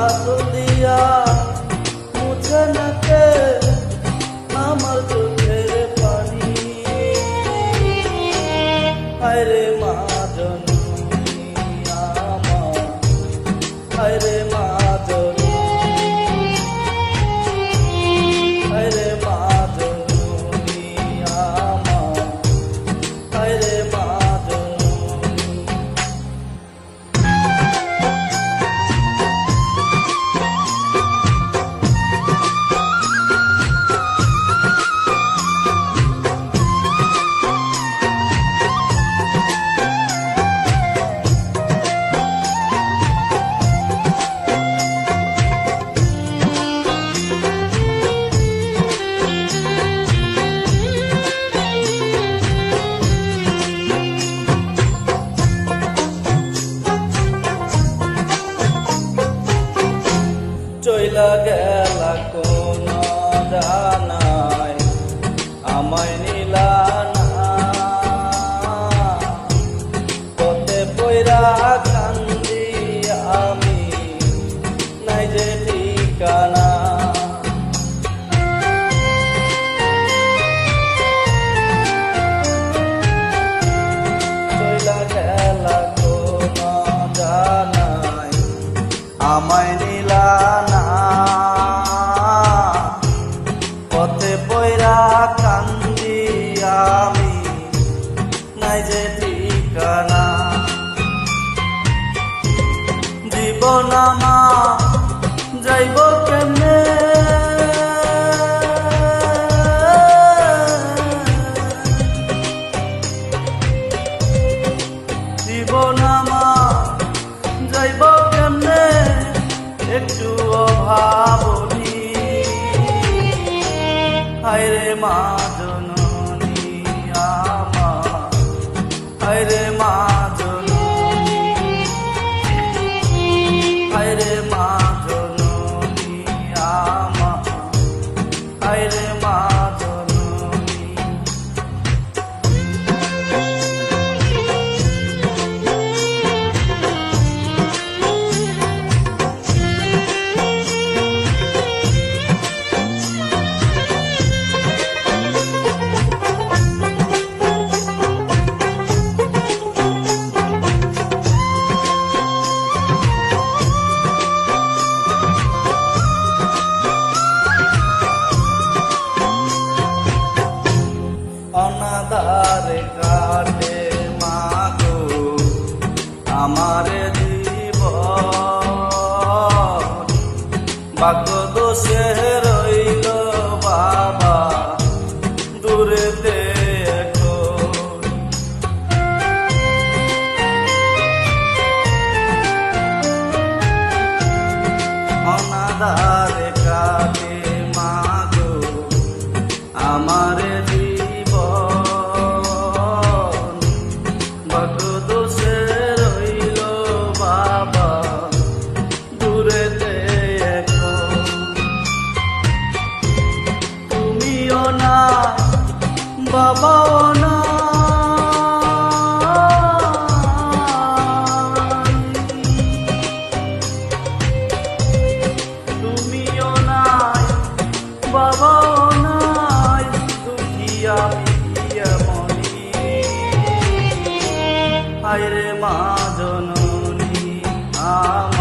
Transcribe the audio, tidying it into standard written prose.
আঁচল দিয়া মুছে নাকে আমার চোখের পানি। হায়রে মা জননী আমার, হায়রে মা জননী, হায়রে মা জননী আমার, হায়রে মা জননী। চইলা গেলা কোন জানাই আমায় নিলা না, পথে পয়রা কান্দি আমি নাই যে ঠিকানা। চইলা গেলা কোন জানাই আমায় নিলা না, পথে পয়রা কান্দি আমি নাই যে ঠিকানা। জীবন আমার যাইব কেমনে, জীবন আমার যাইব কেমনে একটু ভাবনি। হায়রে মা জননী আমার, হায়রে মা জননী, হায়রে মা জননী আমার, হায়রে মা জননী। অনাদারে কাটে মাগো আমার জীবন, ভাগ্য দোষে রইল বাবা দূরেতে এখন। অনাদারে কাটে মাগো আমার বাবাও নাই, তুমিও নাই, বাবাও নাই, দুঃখী আমি এমনি। হায়রে মা জননী আমার।